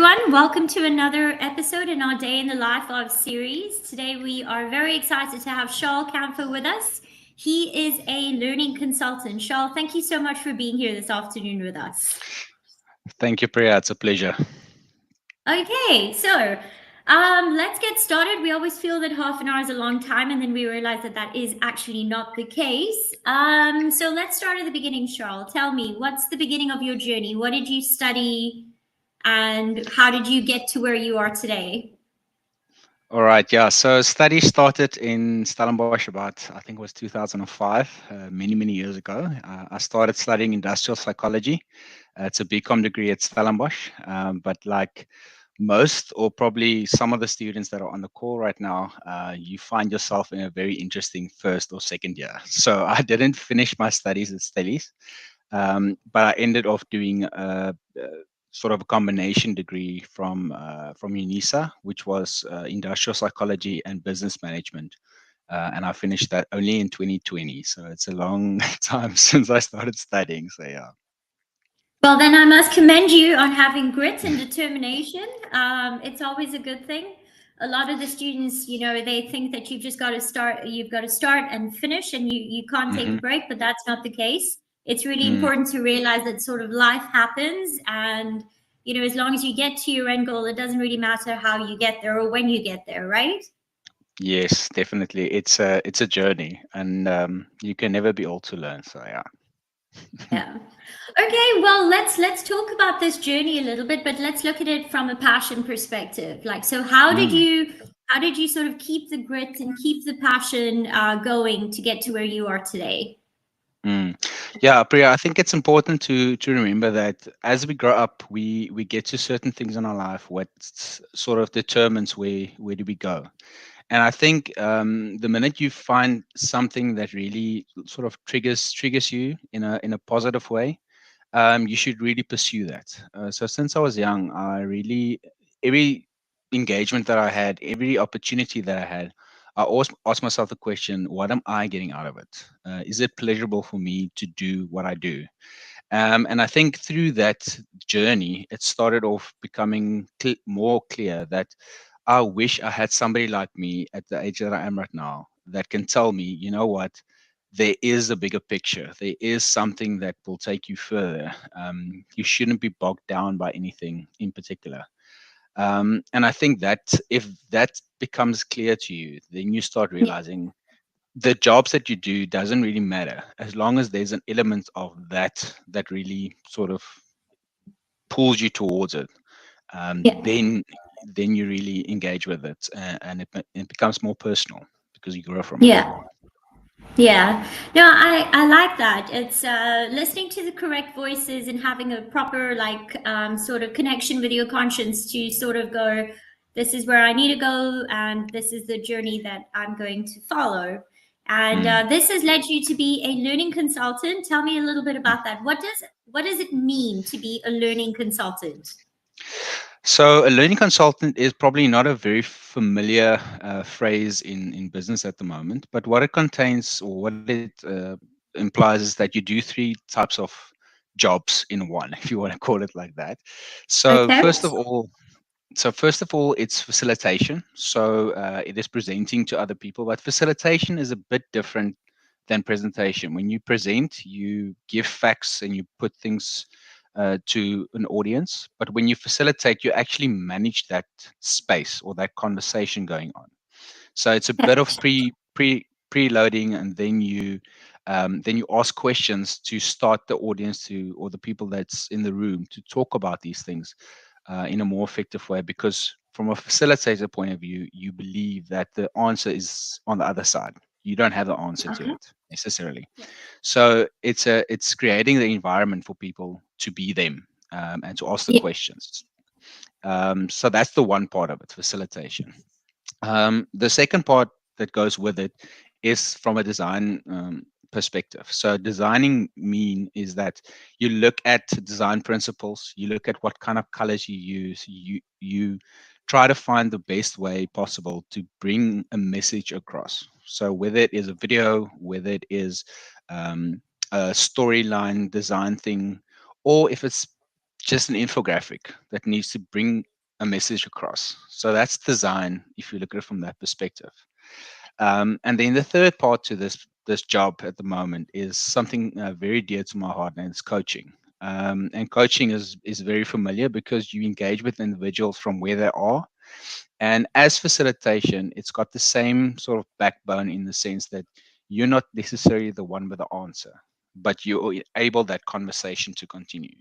everyone. Welcome to another episode in our Day in the Life of series. Today, we are very excited to have Charl Campher with us. He is a learning consultant. Charl, thank you so much for being here this afternoon with us. Thank you, Priya. It's a pleasure. Okay, so let's get started. We always feel that half an hour is a long time, and then we realize that that is actually not the case. So let's start at the beginning, Charl. Tell me, what's the beginning of your journey? What did you study? And how did you get to where you are today? All right, yeah. So study started in Stellenbosch about, I think it was 2005, many years ago. I started studying industrial psychology. It's a BCom degree at Stellenbosch, but like most or probably some of the students that are on the call right now, you find yourself in a very interesting first or second year. So I didn't finish my studies at Stellies, but I ended off doing sort of a combination degree from UNISA, which was industrial psychology and business management. And I finished that only in 2020. So it's a long time since I started studying. So yeah. Well, then I must commend you on having grit and determination. It's always a good thing. A lot of the students, they think that you've got to start and finish, and you can't take a Hmm. break, but that's not the case. It's really Mm, important to realize that sort of life happens, and as long as you get to your end goal, it doesn't really matter how you get there or when you get there, right? yes, definitely. It's a journey, and you can never be old to learn. So yeah. Yeah. Okay, well, let's talk about this journey a little bit, but let's look at it from a passion perspective. Like, so Mm. how did you sort of keep the grit and keep the passion going to get to where you are today? Mm. Yeah, Priya, I think it's important to remember that as we grow up, we get to certain things in our life what sort of determines where do we go. And I think the minute you find something that really sort of triggers you in a positive way, you should really pursue that. So since I was young, I really every engagement that I had, every opportunity that I had, I always ask myself the question: What am I getting out of it? Is it pleasurable for me to do what I do? And I think through that journey, it started off becoming more clear that I wish I had somebody like me at the age that I am right now that can tell me, you know what, there is a bigger picture. There is something that will take you further. You shouldn't be bogged down by anything in particular. And I think that if that becomes clear to you, then you start Yeah. realizing the jobs that you do doesn't really matter as long as there's an element of that really sort of pulls you towards it. Yeah. Then you really engage with it, and it becomes more personal because you grow from it. Yeah. Yeah. No, I like that. It's listening to the correct voices and having a proper like sort of connection with your conscience to sort of go, this is where I need to go, and this is the journey that I'm going to follow. And Mm. this has led you to be a learning consultant. Tell me a little bit about that. What does it mean to be a learning consultant? So a learning consultant is probably not a very familiar phrase in business at the moment, but what it contains or what it implies is that you do three types of jobs in one, if you want to call it like that. So Okay. first of all, it's facilitation. So it is presenting to other people, but facilitation is a bit different than presentation. When you present, you give facts and you put things to an audience. But when you facilitate, you actually manage that space or that conversation going on. So it's a bit of preloading, and then you ask questions to start the audience to or the people that's in the room to talk about these things in a more effective way. Because from a facilitator point of view, you believe that the answer is on the other side. You don't have the answer to Okay. it necessarily. So it's creating the environment for people to be them, and to ask the Yeah. questions. So that's the one part of it, facilitation. The second part that goes with it is from a design perspective. So designing mean is that you look at design principles, you look at what kind of colors you use, you try to find the best way possible to bring a message across. So whether it is a video, whether it is a storyline design thing, or if it's just an infographic that needs to bring a message across. So that's design, if you look at it from that perspective. And then the third part to this job at the moment is something very dear to my heart, and it's coaching. And coaching is very familiar because you engage with individuals from where they are. And as facilitation, it's got the same sort of backbone in the sense that you're not necessarily the one with the answer, but you're able that conversation to continue.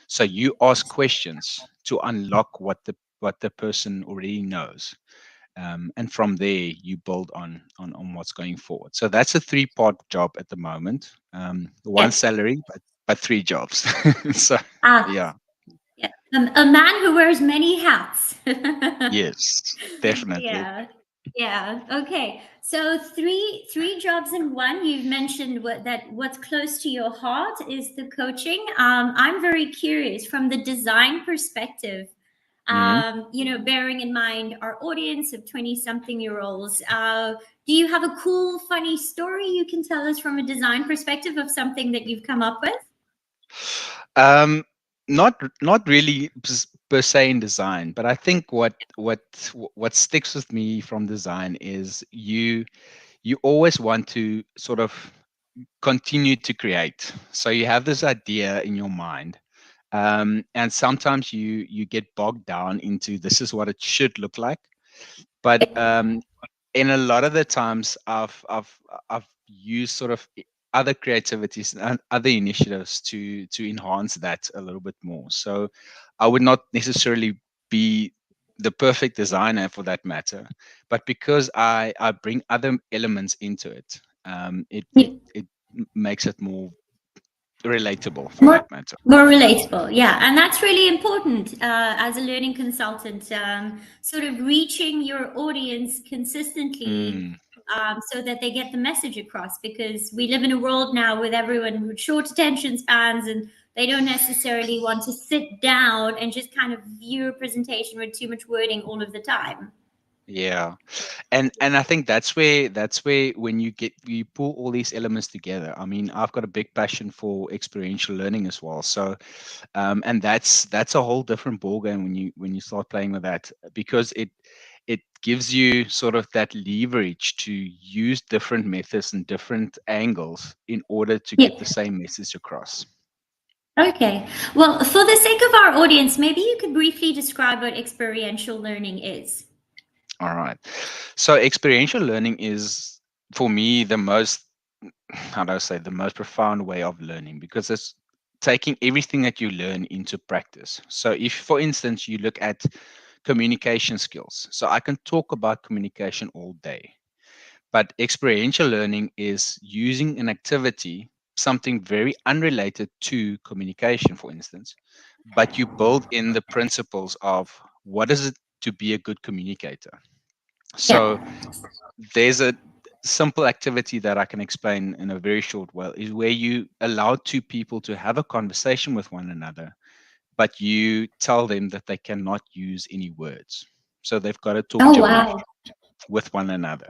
So you ask questions to unlock what the person already knows, and from there you build on what's going forward. So that's a three-part job at the moment. One Yes. salary, but three jobs. So Ah, yeah, yeah. A man who wears many hats. yes, definitely. Yeah. Yeah. Okay. So three jobs in one. You've mentioned what's close to your heart is the coaching. I'm very curious from the design perspective. Mhm. Bearing in mind our audience of 20-something-year-olds, do you have a cool, funny story you can tell us from a design perspective of something that you've come up with? Um, not really per se in design, but I think what sticks with me from design is you always want to sort of continue to create. So you have this idea in your mind, and sometimes you get bogged down into this is what it should look like. But in a lot of the times, I've used sort of other creativities and other initiatives to enhance that a little bit more. So I would not necessarily be the perfect designer for that matter, but because I bring other elements into it, it makes it more relatable for More, that matter. more relatable, yeah, and that's really important as a learning consultant. Sort of reaching your audience consistently, Mm, so that they get the message across. Because we live in a world now with everyone with short attention spans, and they don't necessarily want to sit down and just kind of view a presentation with too much wording all of the time. yeah. And I think that's where when you pull all these elements together. I mean, I've got a big passion for experiential learning as well. So and that's a whole different ballgame when you start playing with that, because it gives you sort of that leverage to use different methods and different angles in order to Yeah. get the same message across. Okay. Well, for the sake of our audience, maybe you could briefly describe what experiential learning is. All right. So experiential learning is, for me, the most, how do I say, the most profound way of learning, because it's taking everything that you learn into practice. So if, for instance, you look at communication skills, so I can talk about communication all day, but experiential learning is using an activity, something very unrelated to communication, for instance, but you build in the principles of what is it to be a good communicator. So Yeah. there's a simple activity that I can explain in a very short while, is where you allow two people to have a conversation with one another, but you tell them that they cannot use any words. So they've got to talk Oh, gibberish wow. with one another.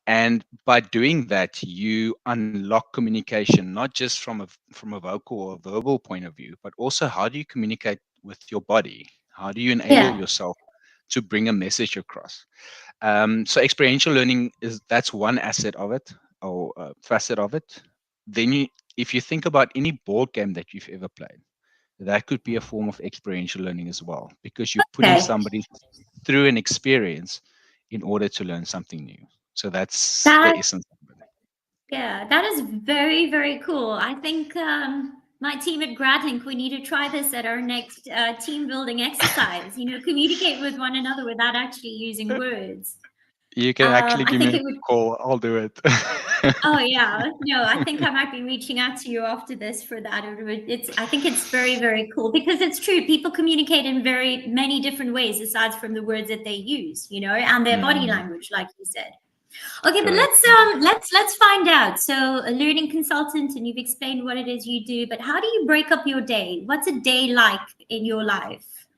And by doing that, you unlock communication, not just from a vocal or verbal point of view, but also how do you communicate with your body? How do you enable Yeah. yourself to bring a message across? So experiential learning is that's one asset of it, or facet of it. Then if you think about any board game that you've ever played, that could be a form of experiential learning as well, because you're putting Okay. somebody through an experience in order to learn something new. So that's the That, essence of it. yeah, that is very, very cool. I think my team at Gradlinc, we need to try this at our next team building exercise. Communicate with one another without actually using words. You can actually I give me think a it would. call. I'll do it. Oh yeah, no, I think I might be reaching out to you after this for that. I think it's very, very cool because it's true. People communicate in very many different ways aside from the words that they use, and their body Mm, language, like you said. Okay, but correct. let's find out. So, a learning consultant, and you've explained what it is you do, but how do you break up your day? What's a day like in your life?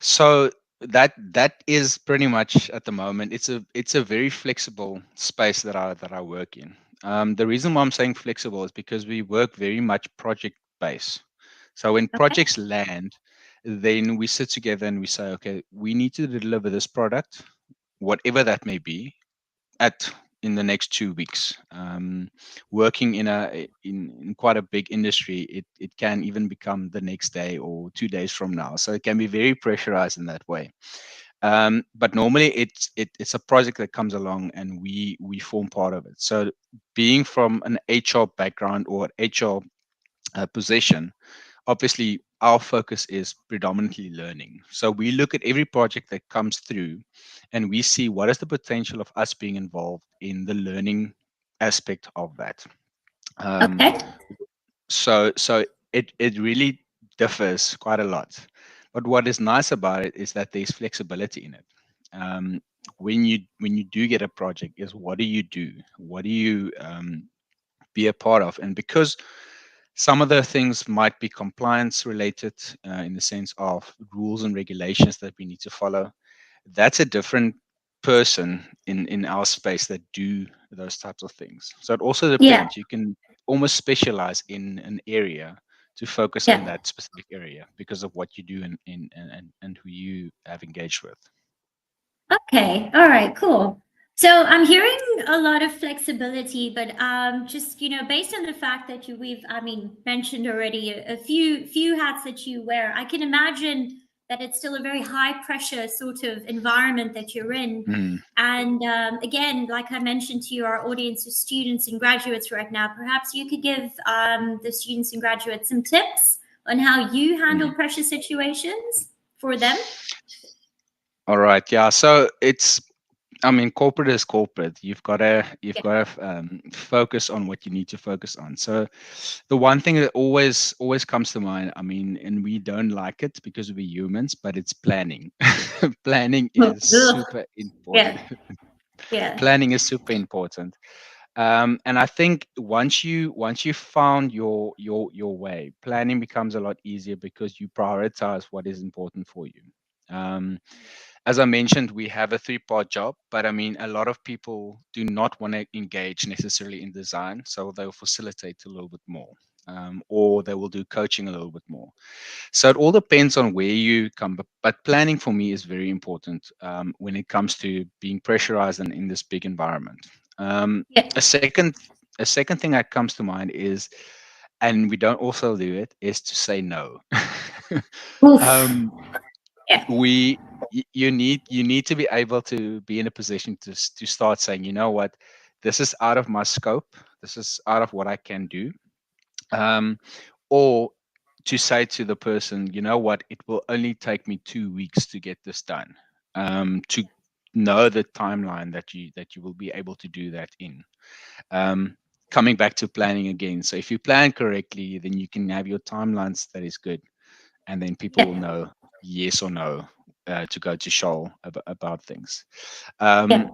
So that is pretty much at the moment. It's a very flexible space that I work in. The reason why I'm saying flexible is because we work very much project based. So when Okay. projects land, then we sit together and we say, okay, we need to deliver this product, whatever that may be, at in the next 2 weeks. Working in quite a big industry, it can even become the next day or 2 days from now. So it can be very pressurized in that way. But normally it's a project that comes along and we form part of it. So being from an HR background or HR position, obviously our focus is predominantly learning. So we look at every project that comes through and we see what is the potential of us being involved in the learning aspect of that. Um, Okay. so it really differs quite a lot. But what is nice about it is that there's flexibility in it. Um, when you do get a project, is what do you do? What do you be a part of? And because some of the things might be compliance related in the sense of rules and regulations that we need to follow. That's a different person in our space that do those types of things. So it also Yeah. depends. You can almost specialize in an area to focus on Yeah. that specific area because of what you do and who you have engaged with. Okay. All right. Cool. So I'm hearing a lot of flexibility, but just based on the fact that we've, I mean, mentioned already a few hats that you wear, I can imagine that it's still a very high pressure sort of environment that you're in. Mm, And again, like I mentioned to you, our audience of students and graduates right now, perhaps you could give the students and graduates some tips on how you handle mm. pressure situations for them. All right. Yeah. So I mean, corporate is corporate. You've Yeah. got to focus on what you need to focus on. So, the one thing that always comes to mind, I mean, and we don't like it because we're humans, but it's planning. Planning is Ugh. super important. Yeah. Yeah. Planning is super important. And I think once you found your way, planning becomes a lot easier because you prioritize what is important for you. Um, as I mentioned, we have a three-part job, but I mean, a lot of people do not want to engage necessarily in design, so they'll facilitate a little bit more, or they will do coaching a little bit more. So it all depends on where you come, but planning for me is very important when it comes to being pressurized and in this big environment. Um, Yeah. a second a second thing that comes to mind is, and we don't also do it, is to say no. Oof. um, Yeah. you need to be able to be in a position to start saying, you know what, this is out of my scope, this is out of what I can do, um, or to say to the person, you know what, it will only take me 2 weeks to get this done, to know the timeline that you will be able to do that in. um, Coming back to planning again, so if you plan correctly, then you can have your timelines that is good, and then people will Yeah. know yes or no to go to Charl about things. Yeah. Um,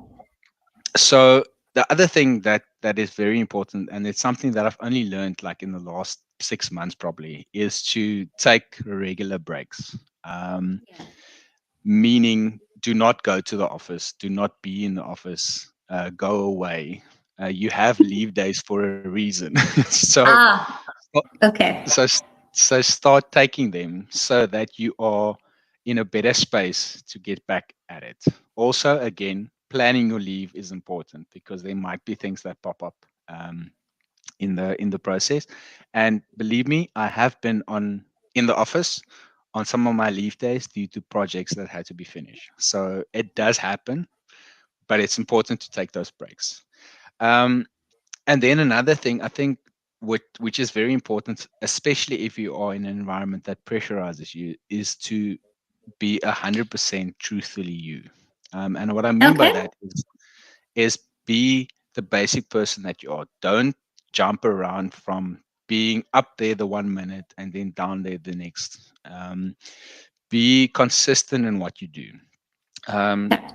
so the other thing that is very important, and it's something that I've only learned like in the last 6 months probably, is to take regular breaks. Yeah. Meaning, do not go to the office, do not be in the office, go away. You have leave days for a reason. so Ah. Okay. so so start taking them so that you are in a better space to get back at it. Also, again, planning your leave is important because there might be things that pop up in the process. And believe me, I have been on in the office on some of my leave days due to projects that had to be finished. So it does happen, but it's important to take those breaks. Um, and then another thing, I think, which is very important, especially if you are in an environment that pressurizes you, is to be 100% truthfully you. And what I mean by Okay. that is be the basic person that you are. Don't jump around from being up there the 1 minute and then down there the next. Be consistent in what you do,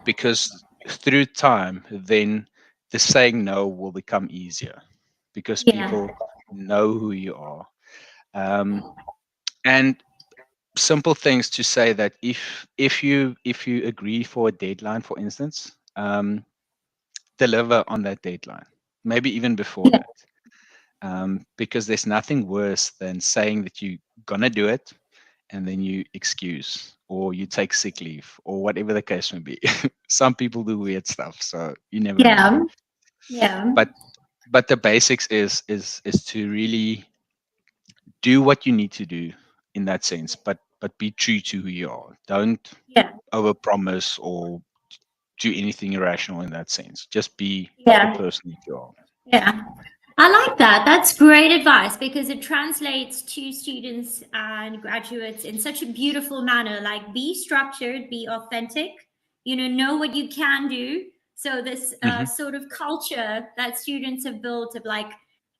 because through time, then the saying no will become easier because Yeah. people know who you are. Um, and simple things to say that if you agree for a deadline, for instance, deliver on that deadline, maybe even before Yeah. that, because there's nothing worse than saying that you're gonna do it and then you excuse or you take sick leave or whatever the case may be. Some people do weird stuff, so you never know. Yeah. Yeah. But the basics is to really do what you need to do in that sense, but be true to who you are. Don't Yeah. overpromise or do anything irrational in that sense. Just be the Yeah. person that you are. Yeah. I like that. That's great advice because it translates to students and graduates in such a beautiful manner. Like, be structured, be authentic, know what you can do. So, this Hmm. sort of culture that students have built of like,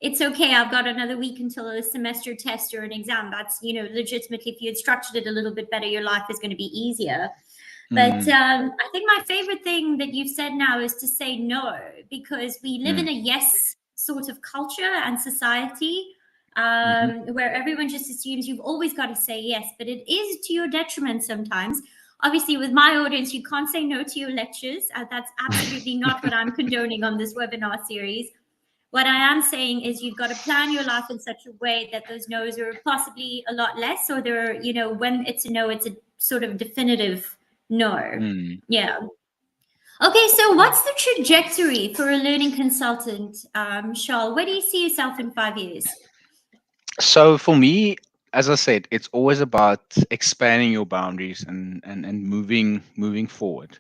it's okay, I've got another week until a semester test or an exam. That's, legitimately, if you had structured it a little bit better, your life is going to be easier. But Mm, I think my favorite thing that you've said now is to say no, because we live in mm, a yes sort of culture and society, hmm. where everyone just assumes you've always got to say yes, but it is to your detriment sometimes. Obviously, with my audience, you can't say no to your lectures. That's absolutely not what I'm condoning on this webinar series. What I am saying is you've got to plan your life in such a way that those no's are possibly a lot less, or they're, when it's a no, it's a sort of definitive no. Mm, Yeah. Okay, so yeah. what's the trajectory for a learning consultant, Charl? Where do you see yourself in 5 years? So for me, as I said, it's always about expanding your boundaries and moving forward.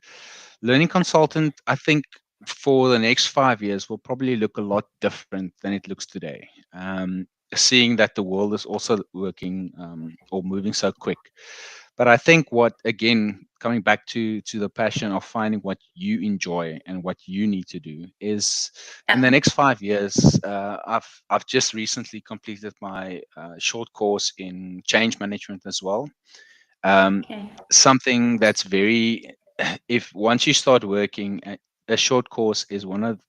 Learning consultant, I think for the next 5 years will probably look a lot different than it looks today. Seeing that the world is also working or moving so quick. But I think what again coming back to the passion of finding what you enjoy and what you need to do is in the Yeah. next 5 years. I've just recently completed my short course in change management as well. Um, Okay. Something that's very if once you start working. A short course is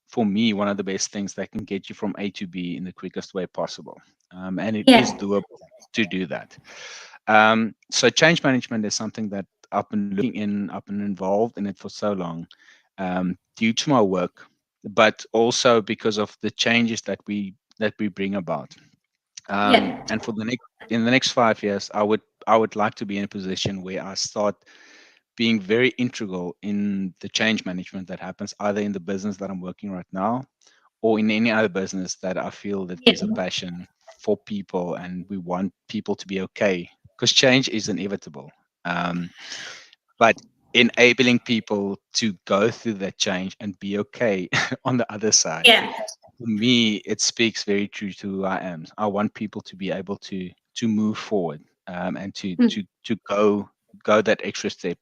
for me, one of the best things that can get you from A to B in the quickest way possible. And it is Yeah. doable to do that. So change management is something that I've been looking in, I've been involved in it for so long, due to my work, but also because of the changes that we bring about. Yeah. And for the next in the next 5 years, I would like to be in a position where I start being very integral in the change management that happens either in the business that I'm working right now or in any other business that I feel that Yeah. there's a passion for people and we want people to be okay because change is inevitable. Um, but enabling people to go through that change and be okay on the other side, Yeah. for me, it speaks very true to who I am. I want people to be able to move forward and to Hmm. to to go that extra step,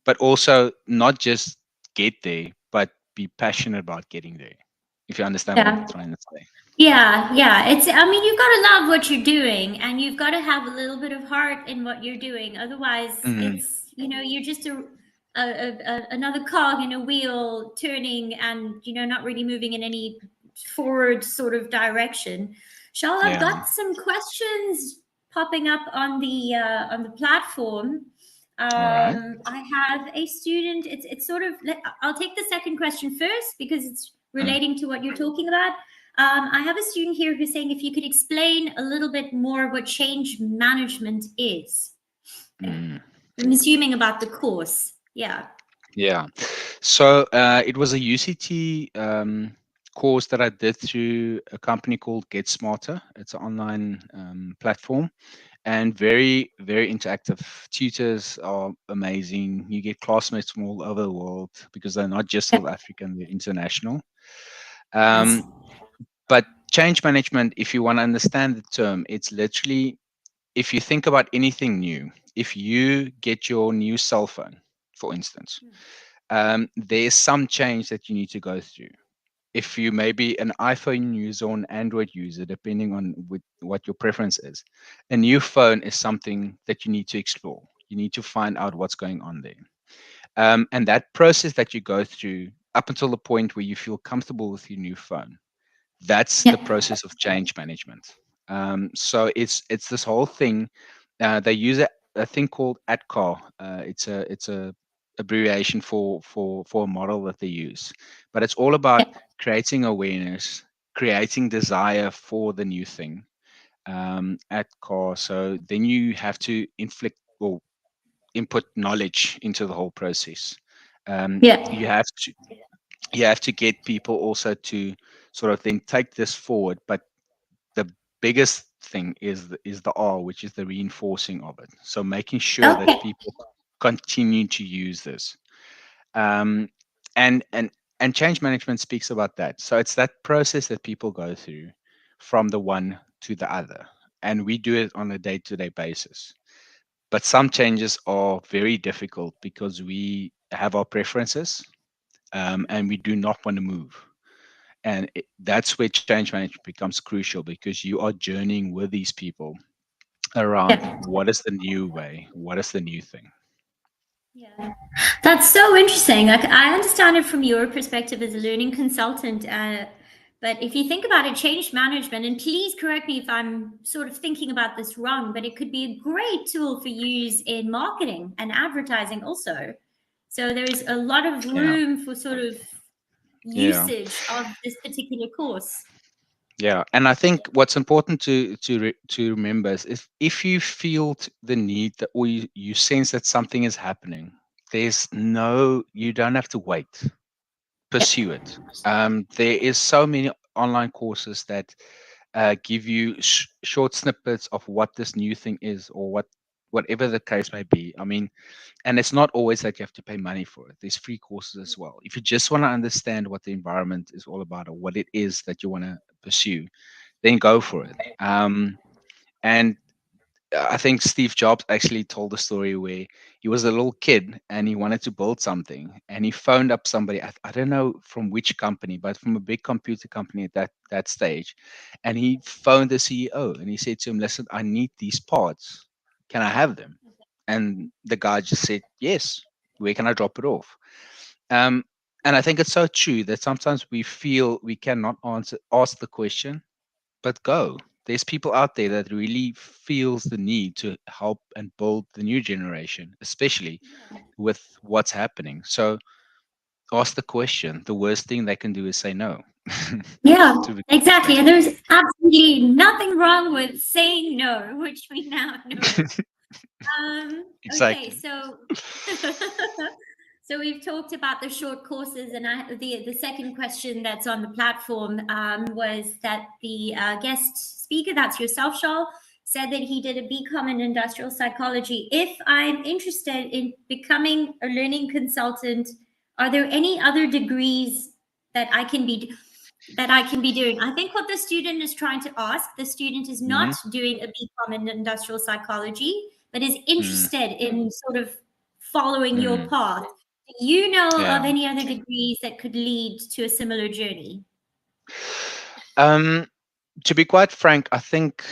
but also not just get there, but be passionate about getting there. If you understand what I'm Yeah. trying to say. Yeah, yeah. I mean, you've got to love what you're doing and you've got to have a little bit of heart in what you're doing. Otherwise, Mm, you're just another cog in a wheel turning and, not really moving in any forward sort of direction. Charl, I've yeah. got some questions popping up on the platform. All right. I have a student. It's sort of. I'll take the second question first because it's Mm, relating to what you're talking about. I have a student here who's saying if you could explain a little bit more what change management is. mm, I'm assuming about the course. Yeah. yeah. So it was a UCT course that I did through a company called Get Smarter. It's an online platform and very, very interactive. Tutors are amazing. You get classmates from all over the world because they're not just Yeah. South African, they're international. Nice. Um, but change management, if you want to understand the term, it's literally if you think about anything new, if you get your new cell phone, for instance, there's some change that you need to go through. If you may be an iPhone user or an Android user, depending on what your preference is, a new phone is something that you need to explore. You need to find out what's going on there. And that process that you go through up until the point where you feel comfortable with your new phone, that's the Yeah. process of change management. So it's this whole thing. They use a thing called ATCAR. It's a abbreviation for a model that they use, but it's all about Yeah. creating awareness, creating desire for the new thing, at car. So then you have to inflict or input knowledge into the whole process. Um, Yeah. you have to get people also to sort of then take this forward. But the biggest thing is the R, which is the reinforcing of it. So making sure that Okay. people continue to use this. Um, and and and change management speaks about that. So it's that process that people go through from the one to the other, and we do it on a day-to-day basis. But some changes are very difficult because we have our preferences, and we do not want to move. And that's where change management becomes crucial, because you are journeying with these people around Yeah. what is the new way, what is the new thing. Yeah. That's so interesting. Like I understand it from your perspective as a learning consultant, but if you think about it, change management, and please correct me if I'm sort of thinking about this wrong, but it could be a great tool for use in marketing and advertising also. So there's a lot of Yeah, room for sort of yeah, usage of this particular course. yeah. And I think what's important to remember is, if you feel the need that, or you sense that something is happening, you don't have to wait. Pursue Yeah. it. There is so many online courses that give you short snippets of what this new thing is, or whatever the case may be. I mean, and it's not always that you have to pay money for it. There's free courses as well. If you just want to understand what the environment is all about, or what it is that you want to pursue, then go for it. And I think Steve Jobs actually told a story where he was a little kid and he wanted to build something, and he phoned up somebody. I don't know from which company, but from a big computer company at that stage. And he phoned the CEO and he said to him, "Listen, I need these parts. Can I have them?" And the guy just said, "Yes. Where can I drop it off?" Um, and I think it's so true that sometimes we feel we cannot ask the question, but go. There's people out there that really feels the need to help and build the new generation, especially with what's happening. So ask the question. The worst thing they can do is say no. Yeah, To be exactly. frank. And there's absolutely nothing wrong with saying no, which we now know. Okay, Exactly. so so we've talked about the short courses, and the second question that's on the platform was that the guest speaker, that's yourself, Charl, said that he did a BCom in industrial psychology. If I'm interested in becoming a learning consultant, are there any other degrees that I can be doing? I think what the student is trying to ask, the student is Hmm. not doing a BCom in industrial psychology, but is Mm, interested in sort of following your mm, path. Do you know yeah. of any other degrees that could lead to a similar journey? Um, to be quite frank, I think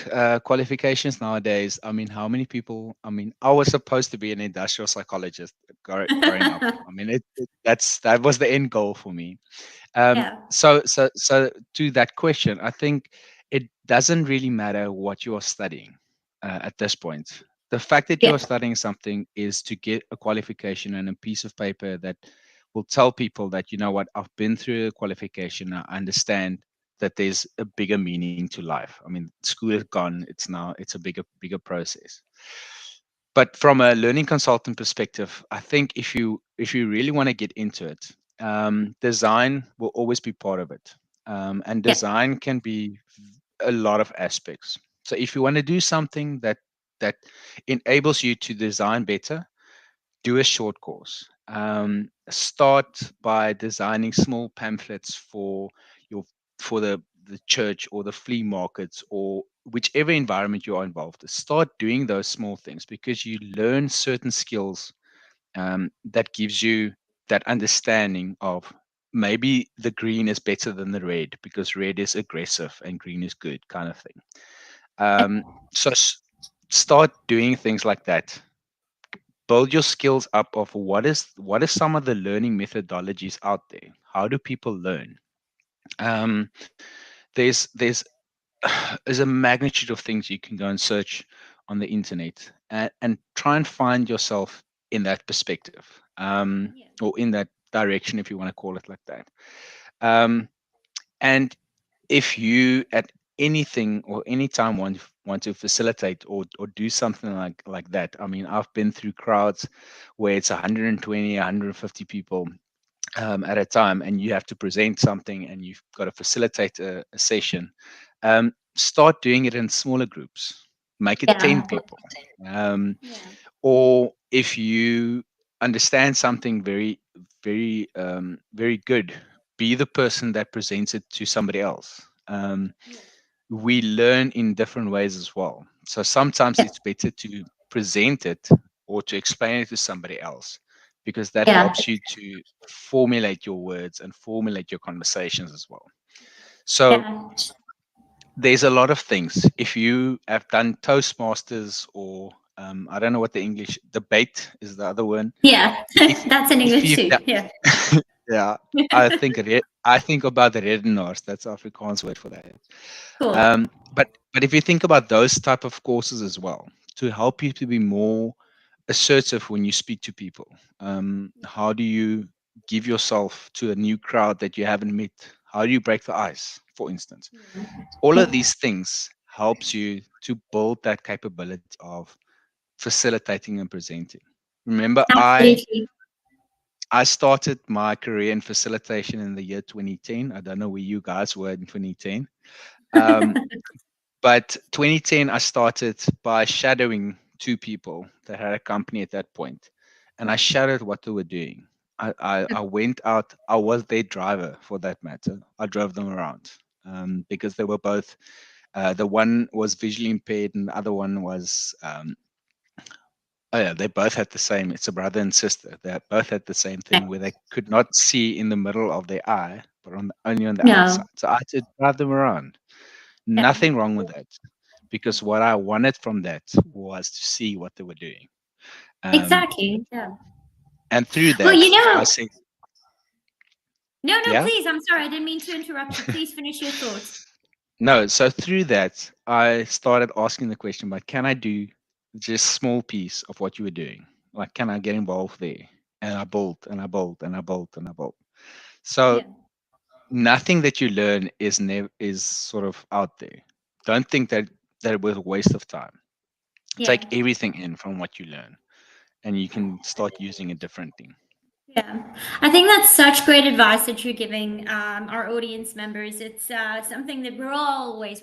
qualifications nowadays, I mean, how many people, I mean, I was supposed to be an industrial psychologist growing up. I mean, that was the end goal for me. Yeah, So to that question, I think it doesn't really matter what you are studying at this point. The fact that you are yeah, studying something is to get a qualification and a piece of paper that will tell people that, you know what, I've been through a qualification. I understand that there's a bigger meaning to life. I mean, school is gone. It's a bigger process. But from a learning consultant perspective, I think if you really want to get into it, design will always be part of it, and yeah, design can be a lot of aspects. So if you want to do something that enables you to design better, do a short course. Start by designing small pamphlets your for the church or the flea markets or whichever environment you are involved in. Start doing those small things, because you learn certain skills that gives you that understanding of, maybe the green is better than the red because red is aggressive and green is good, kind of thing. Um, so start doing things like that. Build your skills up of what is some of the learning methodologies out there. How do people learn? um, there's there's a magnitude of things you can go and search on the internet, and try and find yourself in that perspective, yeah, or in that direction, if you want to call it like that. um, and if you at anything or anytime want to facilitate or do something like that. I mean, I've been through crowds where it's 120, 150 people at a time, and you have to present something, and you've got to facilitate a session. Start doing it in smaller groups. Make it 10 Yeah. people. Um, Yeah. or if you understand something very good, be the person that presents it to somebody else. Yeah. We learn in different ways as well. So sometimes Yeah. it's better to present it or to explain it to somebody else, because that Yeah. helps you to formulate your words and formulate your conversations as well. So Yeah. there's a lot of things. If you have done Toastmasters or I don't know what the English debate is the other one. Yeah. If That's in if English you've too. done, Yeah. yeah, I think about the redenaars. That's Afrikaans word for that. Cool. But if you think about those type of courses as well, to help you to be more assertive when you speak to people, how do you give yourself to a new crowd that you haven't met? How do you break the ice, for instance? All of Yeah. these things helps you to build that capability of facilitating and presenting. Remember, Absolutely. I started my career in facilitation in the year 2010. I don't know where you guys were in 2010. Um, But 2010, I started by shadowing two people that had a company at that point, and I shadowed what they were doing. I went out. I was their driver, for that matter. I drove them around because they were both. The one was visually impaired, and the other one was. Oh yeah, they both had the same. It's a brother and sister. They both had the same Yeah. thing where they could not see in the middle of their eye, but only on the No. outside. So I had to drive them around. Yeah. Nothing wrong with that, because what I wanted from that was to see what they were doing. Um, Exactly. Yeah. and through Well, that, I said, no, no, yeah. please. I'm sorry. I didn't mean to interrupt you. Please finish your thought. No, so through that, I started asking the question, but can I do just small piece of what you were doing? Like, can I get involved there? And I built and I built and I built and I built. So Yeah. nothing that you learn is never is sort of out there. Don't think that it was a waste of time. Yeah. Take everything in from what you learn, and you can start using it differently. Yeah, I think that's such great advice that you're giving our audience members. It's something that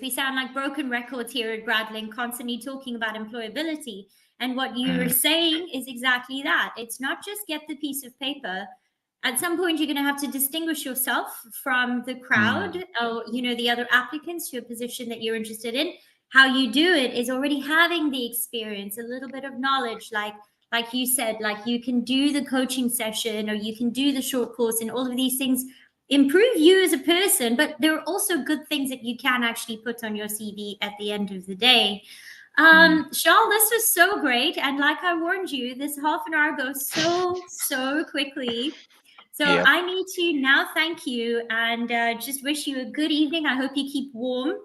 we sound like broken records here at Gradlinc, constantly talking about employability. And what you're Mm, saying is exactly that. It's not just get the piece of paper. At some point, you're going to have to distinguish yourself from the mm, crowd or, the other applicants to a position that you're interested in. How you do it is already having the experience, a little bit of knowledge, like you said, like you can do the coaching session or you can do the short course, and all of these things improve you as a person, but there are also good things that you can actually put on your CV at the end of the day. mm. Charl, this was so great, and like I warned you, this half an hour goes so quickly. So Yep. I need to now thank you and just wish you a good evening. I hope you keep warm.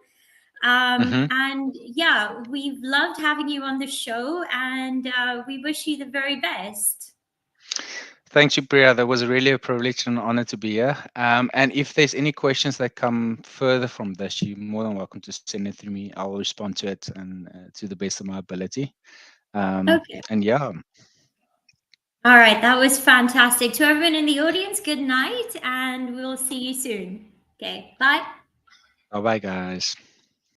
Hmm. And yeah, we've loved having you on the show, and we wish you the very best. Thanks, Priya. That was really a privilege and an honor to be here. And if there's any questions that come further from this, you're more than welcome to send it through me. I will respond to it and to the best of my ability. Okay. And yeah, All right. That was fantastic. To everyone in the audience, good night, and we'll see you soon. Okay. Bye. bye bye, guys.